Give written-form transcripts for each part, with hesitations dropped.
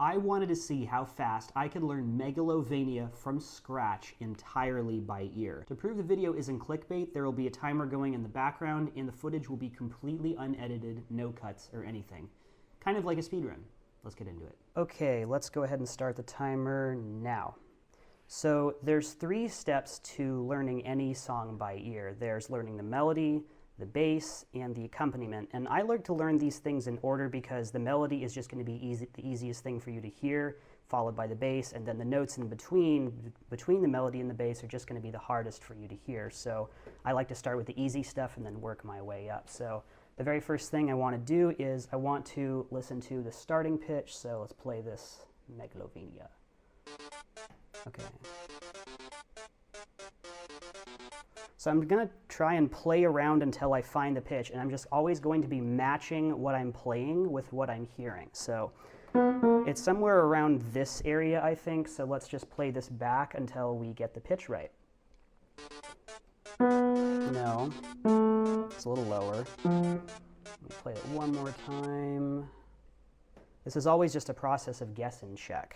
I wanted to see how fast I could learn Megalovania from scratch entirely by ear. To prove the video isn't clickbait, there will be a timer going in the background and the footage will be completely unedited, no cuts or anything. Kind of like a speedrun. Let's get into it. Okay, let's go ahead and start the timer now. So there's 3 steps to learning any song by ear. There's learning the melody, the bass, and the accompaniment. And I like to learn these things in order because the melody is just going to be the easiest thing for you to hear, followed by the bass, and then the notes in between the melody and the bass are just going to be the hardest for you to hear. So I like to start with the easy stuff and then work my way up. So the very first thing I want to do is I want to listen to the starting pitch. So let's play this Megalovania. Okay. So I'm going to try and play around until I find the pitch, and I'm just always going to be matching what I'm playing with what I'm hearing. So it's somewhere around this area, I think, so let's just play this back until we get the pitch right. No, it's a little lower. Let me play it one more time. This is always just a process of guess and check.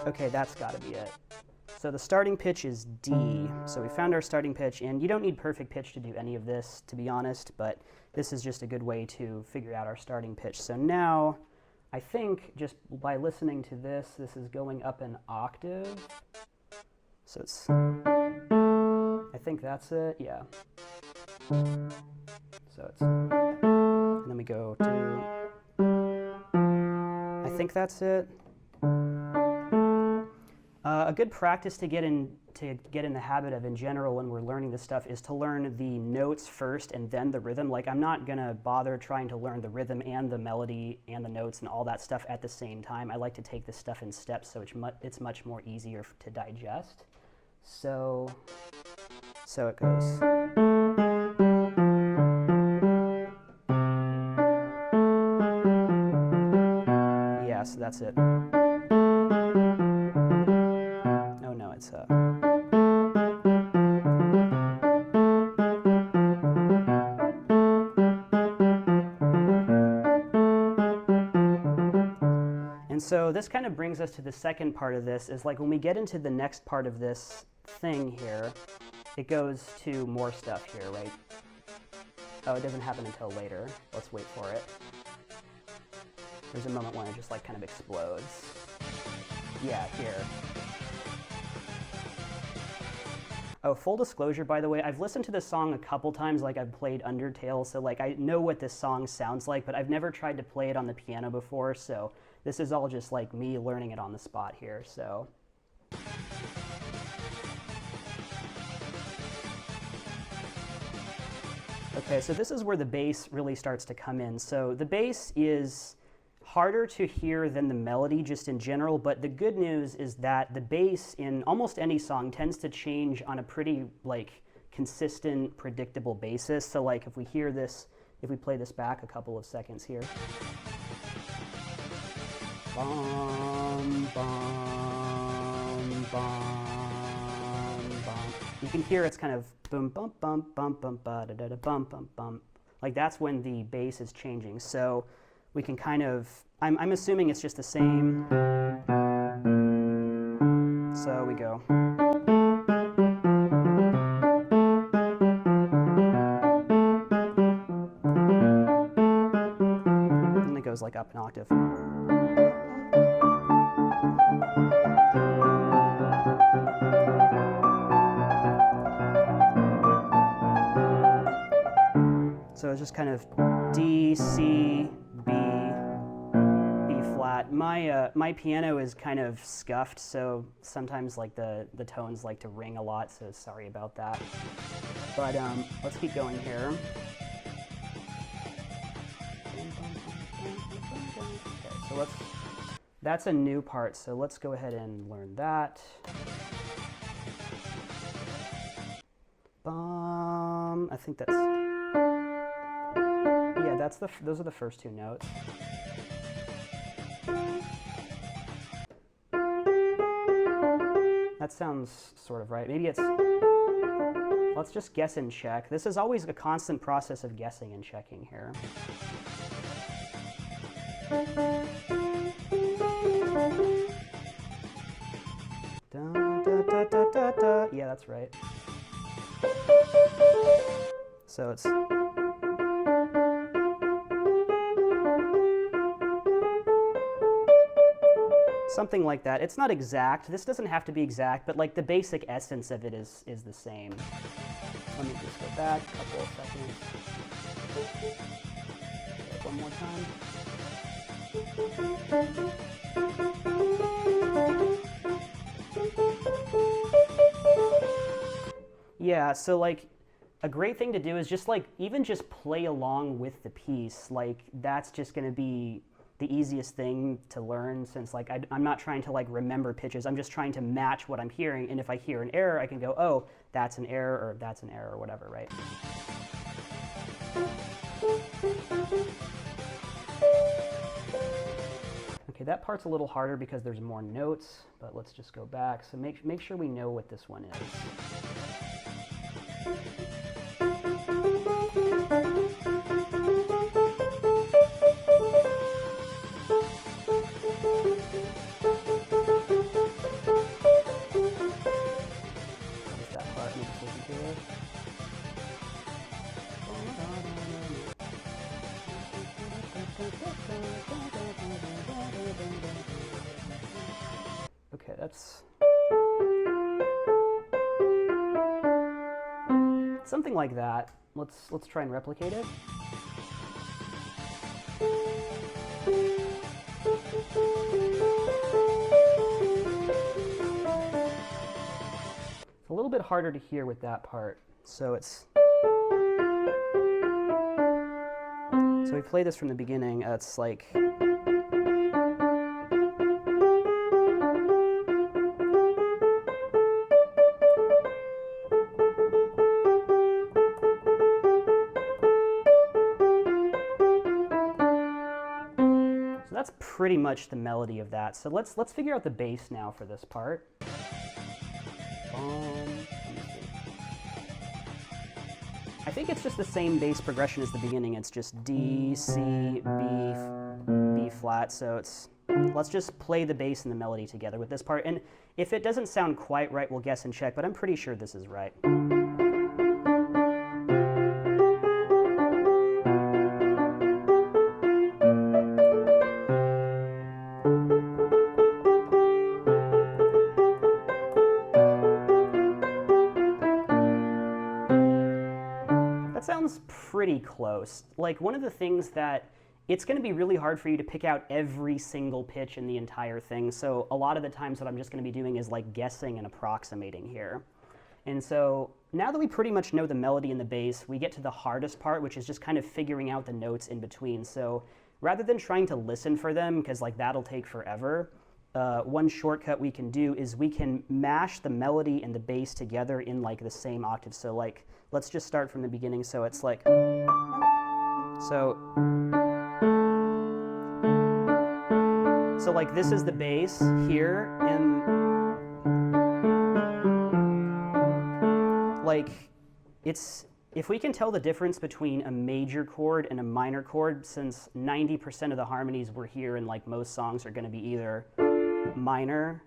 Okay, that's got to be it. So the starting pitch is D. So we found our starting pitch, and you don't need perfect pitch to do any of this, to be honest, but this is just a good way to figure out our starting pitch. So now, I think just by listening to this, this is going up an octave. So it's, I think that's it, yeah. So it's, and then we go to, I think that's it. A good practice to get in the habit of in general when we're learning this stuff is to learn the notes first and then the rhythm. Like, I'm not gonna bother trying to learn the rhythm and the melody and the notes and all that stuff at the same time. I like to take this stuff in steps so it's much more easier to digest. So it goes. Yeah, so that's it. It's and so this kind of brings us to the second part of this, is like when we get into the next part of this thing here, it goes to more stuff here, right? Oh, it doesn't happen until later. Let's wait for it. There's a moment when it just like kind of explodes. Yeah, here. Oh, full disclosure, by the way, I've listened to this song a couple times, like I've played Undertale, so like I know what this song sounds like, but I've never tried to play it on the piano before, so this is all just like me learning it on the spot here, so. Okay, so this is where the bass really starts to come in. So the bass is harder to hear than the melody just in general, but the good news is that the bass in almost any song tends to change on a pretty like consistent, predictable basis. So like if we hear this, if we play this back a couple of seconds here. Bum, bum, bum, bum. You can hear it's kind of boom, bum, bum, bum, bum, ba, da, da, da, bum, bum, bum. Like that's when the bass is changing. So we can kind of, I'm assuming it's just the same. So we go. And it goes like up an octave. So it's just kind of D, C, B, B flat. My piano is kind of scuffed, so sometimes like the tones like to ring a lot, so sorry about that. But let's keep going here. Okay, so that's a new part, so let's go ahead and learn that. I think that's, yeah, those are the first 2 notes. That sounds sort of right. Maybe it's, let's just guess and check. This is always a constant process of guessing and checking here. that's right. So it's... something like that. It's not exact. This doesn't have to be exact, but like the basic essence of it is the same. Let me just go back a couple of seconds. One more time. Yeah, so like a great thing to do is just like even just play along with the piece. Like that's just going to be the easiest thing to learn, since like I'm not trying to like remember pitches. I'm just trying to match what I'm hearing, and if I hear an error, I can go, oh, that's an error, or that's an error, or whatever, right? Okay, that part's a little harder because there's more notes, but let's just go back. So make sure we know what this one is. Okay, that's something like that. Let's try and replicate it. It's a little bit harder to hear with that part. So it's... so we play this from the beginning. It's like... that's pretty much the melody of that. So let's figure out the bass now for this part. I think it's just the same bass progression as the beginning. It's just D, C, B, B flat. So it's, let's just play the bass and the melody together with this part. And if it doesn't sound quite right, we'll guess and check, but I'm pretty sure this is right. That sounds pretty close. Like one of the things that it's going to be really hard for you to pick out every single pitch in the entire thing. So a lot of the times what I'm just going to be doing is like guessing and approximating here. And so now that we pretty much know the melody and the bass, we get to the hardest part, which is just kind of figuring out the notes in between. So rather than trying to listen for them, because like that'll take forever, one shortcut we can do is we can mash the melody and the bass together in like the same octave. So like, let's just start from the beginning. So it's like, so like this is the bass here, and like it's, if we can tell the difference between a major chord and a minor chord, since 90% of the harmonies we're here in like most songs are going to be either minor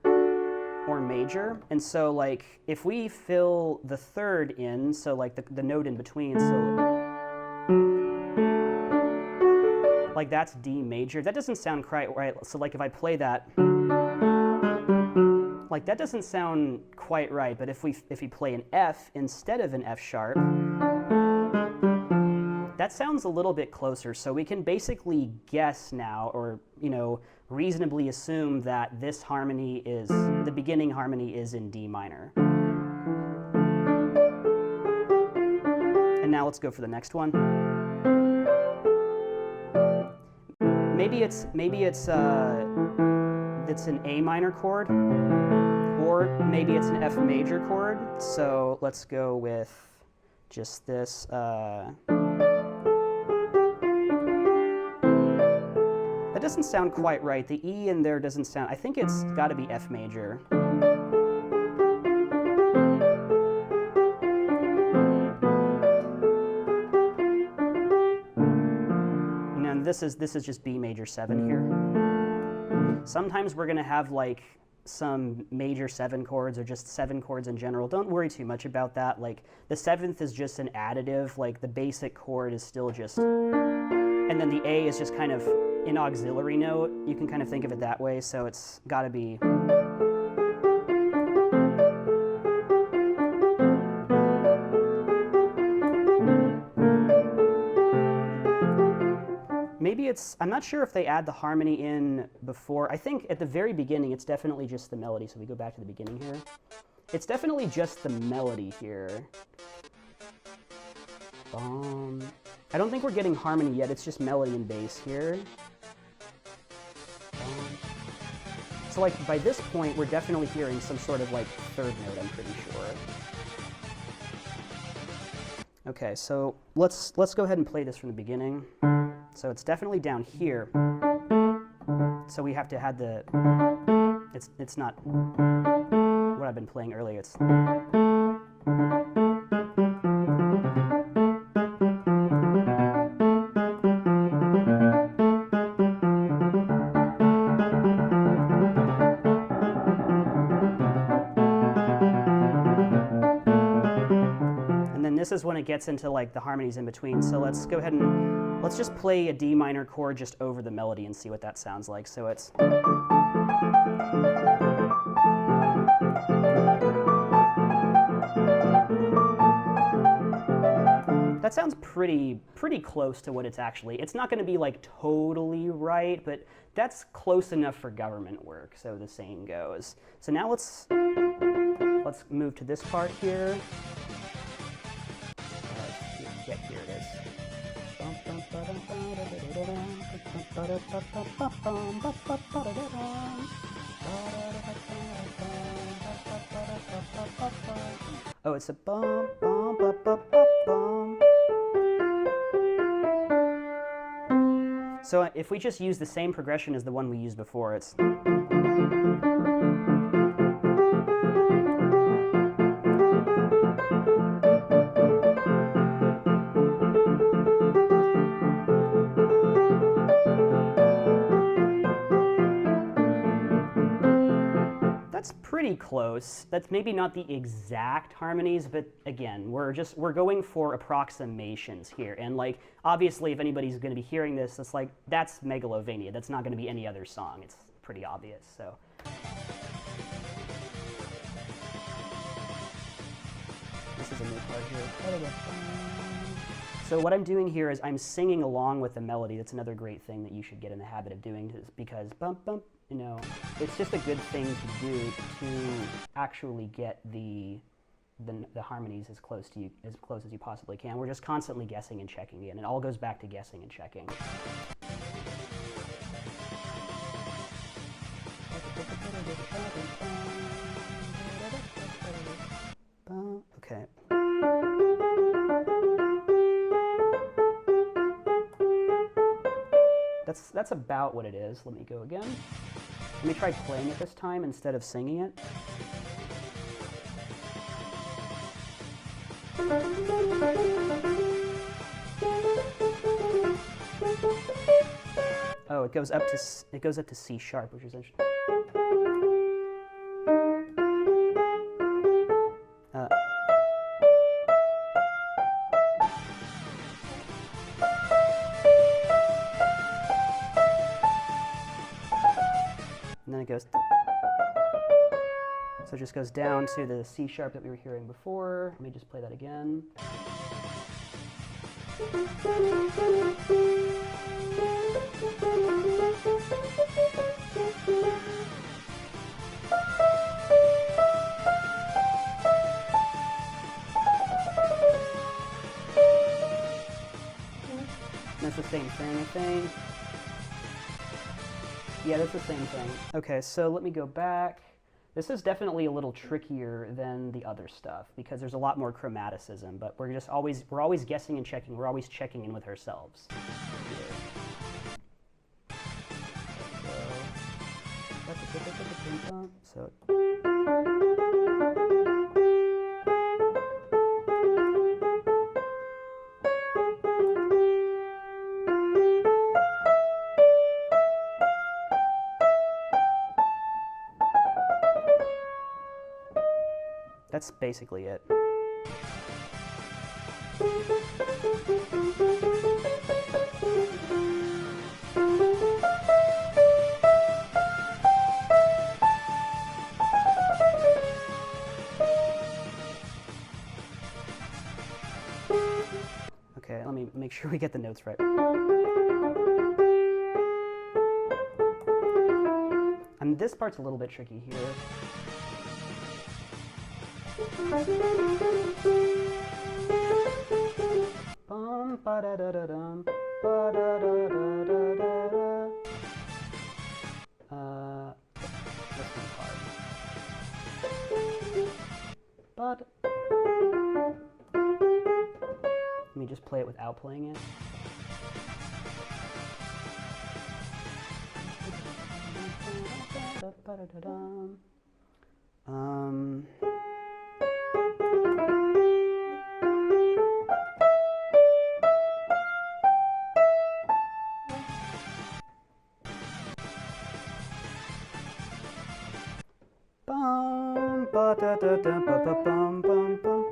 or major. And so like if we fill the third in, so like the note in between, so like that's D major, that doesn't sound quite right. So like if I play that, like that doesn't sound quite right. But if we play an F instead of an F sharp, that sounds a little bit closer. So we can basically guess now, or you know, reasonably assume that this harmony is, the beginning harmony is in D minor. And now let's go for the next one. Maybe it's an A minor chord, or maybe it's an F major chord. So let's go with just this. That doesn't sound quite right. The E in there doesn't sound, I think it's got to be F major. And then this is just B major 7 here. Sometimes we're going to have like some major 7 chords or just 7 chords in general, don't worry too much about that. Like, the 7th is just an additive, like the basic chord is still just, and then the A is just kind of an auxiliary note. You can kind of think of it that way, so it's gotta be. Maybe it's, I'm not sure if they add the harmony in before. I think at the very beginning, it's definitely just the melody. So we go back to the beginning here. It's definitely just the melody here. I don't think we're getting harmony yet. It's just melody and bass here. So like by this point, we're definitely hearing some sort of like 3rd note, I'm pretty sure. Okay, so let's go ahead and play this from the beginning. So it's definitely down here. So we have to have the, it's not what I've been playing earlier. It's, and then this is when it gets into like the harmonies in between. So let's go ahead and let's just play a D minor chord just over the melody and see what that sounds like. So it's, that sounds pretty close to what it's actually. It's not going to be like totally right, but that's close enough for government work, so the saying goes. So now let's move to this part here. Yeah, here it is. Oh, it's a bum, bum, bum, bum, bum. So if we just use the same progression as the one we used before, it's. That's pretty close. That's maybe not the exact harmonies, but again, we're going for approximations here. And like, obviously, if anybody's going to be hearing this, it's like, that's Megalovania. That's not going to be any other song. It's pretty obvious, so. This is a new part here. So what I'm doing here is I'm singing along with the melody. That's another great thing that you should get in the habit of doing, because bump, bump, you know, it's just a good thing to do to actually get the harmonies as close as you possibly can. We're just constantly guessing and checking it, and it all goes back to guessing and checking. Okay. That's about what it is. Let me go again. Let me try playing it this time instead of singing it. Oh, it goes up to C sharp, which is interesting. And then it goes, so it just goes down to the C sharp that we were hearing before. Let me just play that again. That's the same thing, I think. Yeah, that's the same thing. Okay, so let me go back. This is definitely a little trickier than the other stuff because there's a lot more chromaticism, but we're always guessing and checking. We're always checking in with ourselves. So That's basically it. Okay, let me make sure we get the notes right. And this part's a little bit tricky here. Bum, ba da da da dum, ba da da da da da da. This one's hard. But let me just play it without playing it. Bum, ba da da da ba ba bum bum bum.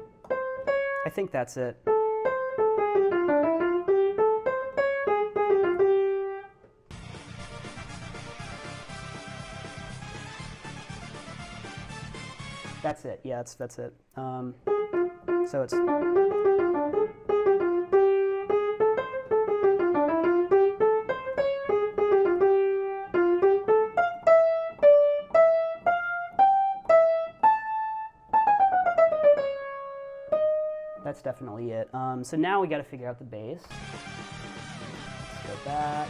I think that's it. That's it. Yeah, that's it. So it's. That's definitely it. So now we got to figure out the bass. Let's go back.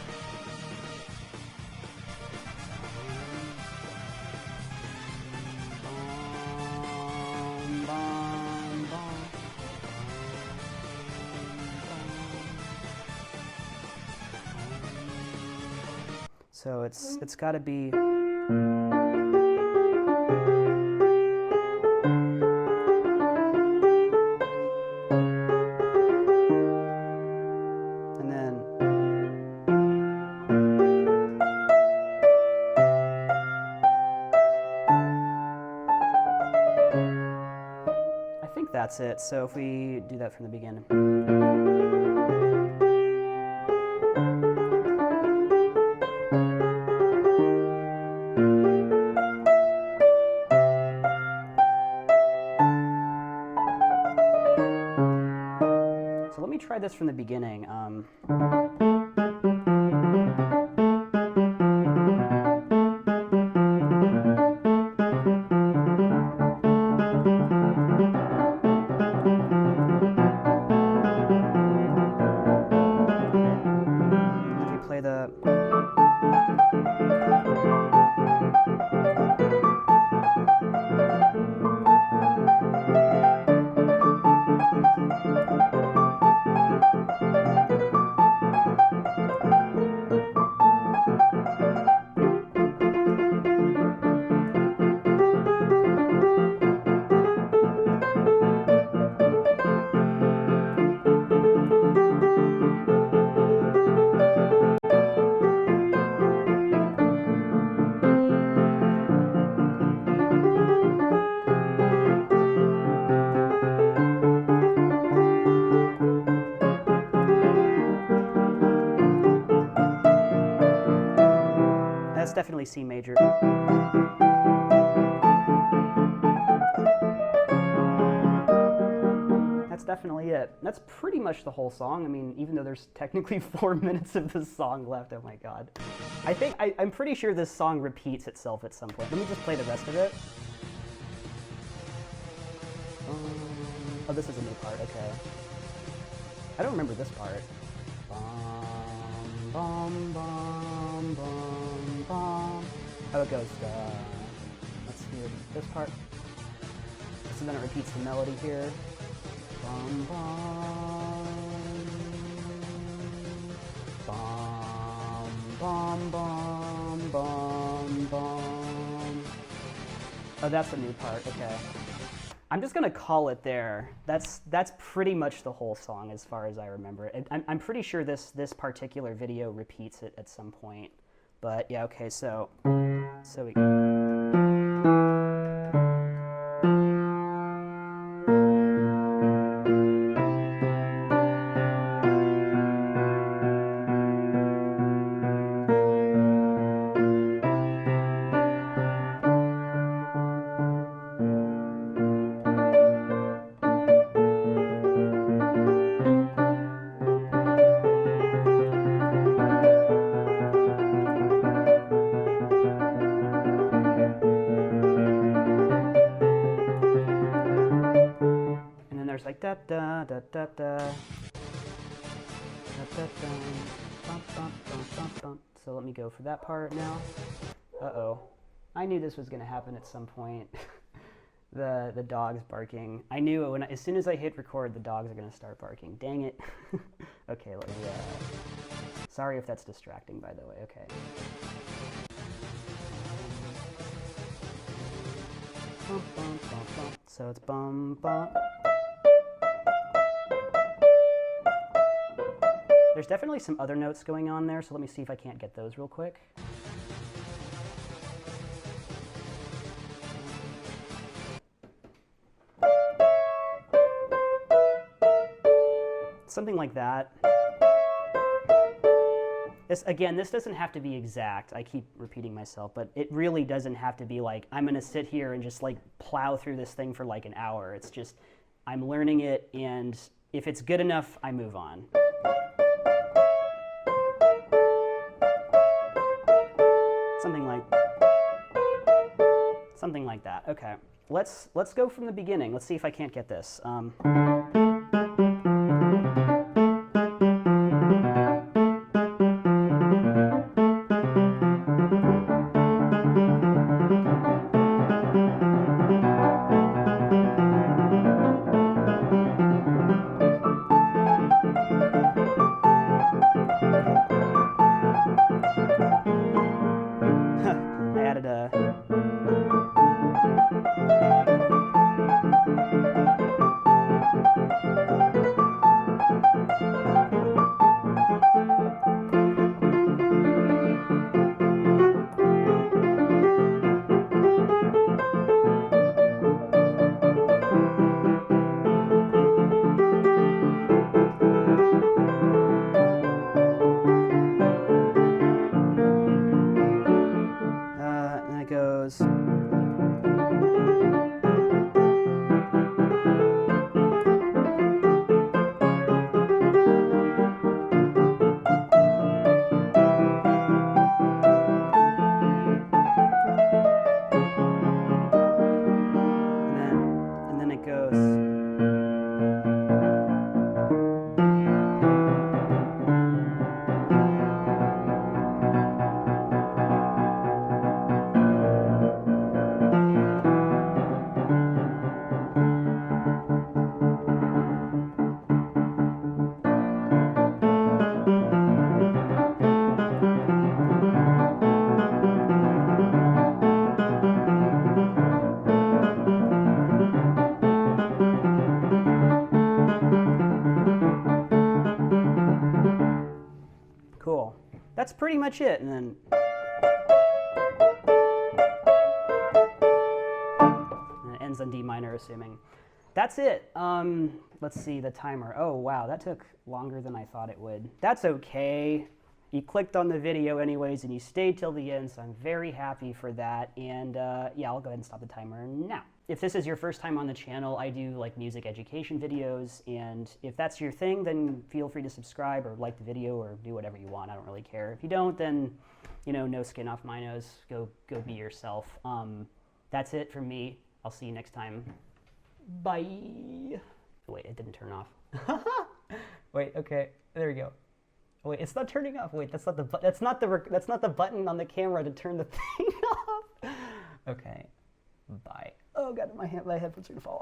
So it's got to be. And then. I think that's it. So if we do that from the beginning. Let me try this from the beginning. If you play the... That's definitely C major. That's definitely it. That's pretty much the whole song. I mean, even though there's technically 4 minutes of this song left, oh my god. I'm pretty sure this song repeats itself at some point. Let me just play the rest of it. Oh, this is a new part, okay. I don't remember this part. Bum, bum, bum, bum. Oh, it goes, let's hear this part. So then it repeats the melody here. Bum, bum, bum, bum, bum, bum, bum. Oh, that's a new part, okay. I'm just gonna call it there. That's pretty much the whole song as far as I remember it. I'm pretty sure this particular video repeats it at some point. But yeah, okay, so we da da da da da. Da, da, da. Bum, bum, bum, bum, bum. So let me go for that part now. Uh-oh. I knew this was going to happen at some point. The dog's barking. I knew it when as soon as I hit record, the dogs are going to start barking. Dang it. Okay, let me... sorry if that's distracting, by the way. Okay. Bum, bum, bum, bum. So it's bum, bum. There's definitely some other notes going on there, so let me see if I can't get those real quick. Something like that. This doesn't have to be exact. I keep repeating myself, but it really doesn't have to be like, I'm going to sit here and just like plow through this thing for like an hour. It's just, I'm learning it, and if it's good enough, I move on. Something like that. Okay, let's go from the beginning. Let's see if I can't get this. I added a... and it goes... and then it goes... Cool. That's pretty much it, and then... and it ends on D minor, assuming. That's it. Let's see the timer. Oh, wow, that took longer than I thought it would. That's okay. You clicked on the video anyways, and you stayed till the end, so I'm very happy for that. And yeah, I'll go ahead and stop the timer now. If this is your first time on the channel, I do like music education videos, and if that's your thing, then feel free to subscribe or like the video or do whatever you want. I don't really care. If you don't, then, you know, no skin off my nose. Go be yourself. That's it from me. I'll see you next time. Bye. Wait, it didn't turn off. Wait, okay, there we go. Wait, it's not turning off. Wait, that's not the button on the camera to turn the thing off. Okay, bye. Oh god, my headphones are gonna fall off.